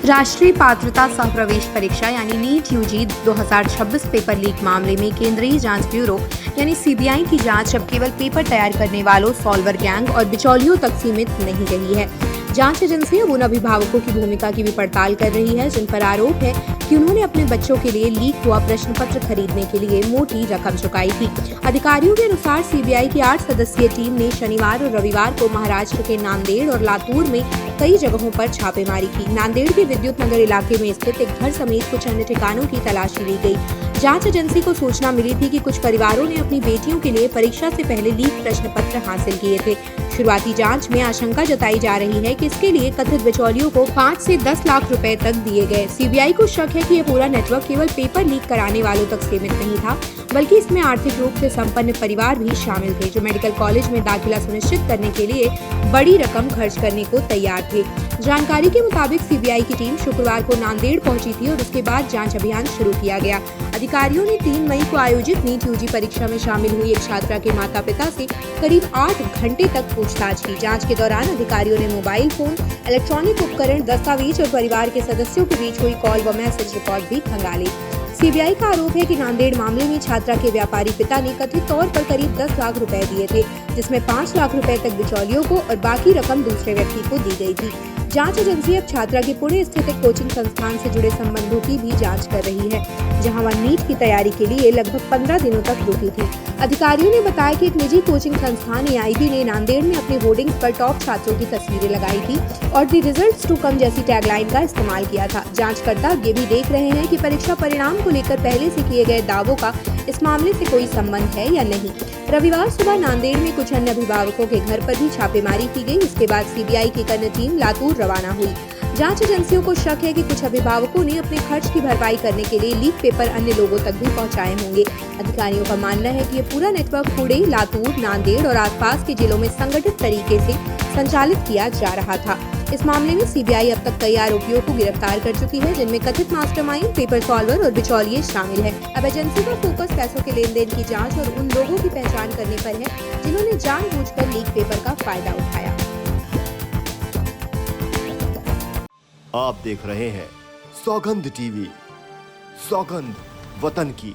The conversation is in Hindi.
राष्ट्रीय पात्रता सह प्रवेश परीक्षा यानी नीट यूजी 2026 पेपर लीक मामले में केंद्रीय जांच ब्यूरो यानी सीबीआई की जांच अब केवल पेपर तैयार करने वालों, सॉल्वर गैंग और बिचौलियों तक सीमित नहीं रही है। जांच एजेंसी अब उन अभिभावकों की भूमिका की भी पड़ताल कर रही है जिन पर आरोप है कि उन्होंने अपने बच्चों के लिए लीक हुआ प्रश्न पत्र खरीदने के लिए मोटी रकम चुकाई थी। अधिकारियों के अनुसार सीबीआई की 8 सदस्यीय टीम ने शनिवार और रविवार को महाराष्ट्र के नांदेड़ और लातूर में कई जगहों पर छापेमारी की। नांदेड़ के विद्युत नगर इलाके में स्थित एक घर समेत कुछ अन्य ठिकानों की तलाशी ली गई। जांच एजेंसी को सूचना मिली थी कि कुछ परिवारों ने अपनी बेटियों के लिए परीक्षा से पहले लीक प्रश्न पत्र हासिल किए थे। शुरुआती जांच में आशंका जताई जा रही है कि इसके लिए कथित बिचौलियों को 5 से 10 लाख रुपए तक दिए गए। सीबीआई को शक है कि यह पूरा नेटवर्क केवल पेपर लीक कराने वालों तक सीमित नहीं था, बल्कि इसमें आर्थिक रूप से संपन्न परिवार भी शामिल थे, जो मेडिकल कॉलेज में दाखिला सुनिश्चित करने के लिए बड़ी रकम खर्च करने को तैयार थे। जानकारी के मुताबिक सीबीआई की टीम शुक्रवार को नांदेड़ पहुंची थी और उसके बाद जांच अभियान शुरू किया गया। अधिकारियों ने 3 मई को आयोजित नीट यूजी परीक्षा में शामिल हुई एक छात्रा के माता पिता से करीब 8 घंटे तक पूछताछ की। जांच के दौरान अधिकारियों ने मोबाइल फोन, इलेक्ट्रॉनिक उपकरण, दस्तावेज और परिवार के सदस्यों के बीच हुई कॉल व मैसेज रिकॉर्ड भी खंगाले। सीबीआई का आरोप है कि नांदेड़ मामले में छात्रा के व्यापारी पिता ने कथित तौर पर करीब 10 लाख रुपए दिए थे, जिसमें 5 लाख रुपए तक बिचौलियों को और बाकी रकम दूसरे व्यक्ति को दी गई थी। जांच एजेंसी अब छात्रा के पुणे स्थित एक कोचिंग संस्थान से जुड़े संबंधों की भी जांच कर रही है, जहां वह नीट की तैयारी के लिए लगभग 15 दिनों तक रुकी थी। अधिकारियों ने बताया कि एक निजी कोचिंग संस्थान एआईबी ने नांदेड़ में अपने होर्डिंग्स पर टॉप छात्रों की तस्वीरें लगाई थी और द रिजल्ट्स टू कम जैसी टैगलाइन का इस्तेमाल किया था। जांचकर्ता ये भी देख रहे हैं कि परीक्षा परिणाम को लेकर पहले से किए गए दावों का इस मामले से कोई संबंध है या नहीं। रविवार सुबह नांदेड़ में कुछ अन्य अभिभावकों के घर पर भी छापेमारी की गई। इसके बाद सीबीआई की एक अन्य टीम लातूर रवाना हुई। जांच एजेंसियों को शक है कि कुछ अभिभावकों ने अपने खर्च की भरपाई करने के लिए लीक पेपर अन्य लोगों तक भी पहुंचाए होंगे। अधिकारियों का मानना है कि ये पूरा नेटवर्क पुणे, लातूर, नांदेड़ और आसपास के जिलों में संगठित तरीके से संचालित किया जा रहा था। इस मामले में सीबीआई अब तक कई आरोपियों को गिरफ्तार कर चुकी है, जिनमें कथित मास्टरमाइंड, पेपर सॉल्वर और बिचौलिए शामिल हैं। अब एजेंसी का फोकस पैसों के लेन देन की जांच और उन लोगों की पहचान करने पर है जिन्होंने जानबूझकर लीक पेपर का फायदा उठाया। आप देख रहे हैं सौगंध टीवी, सौगंध वतन की।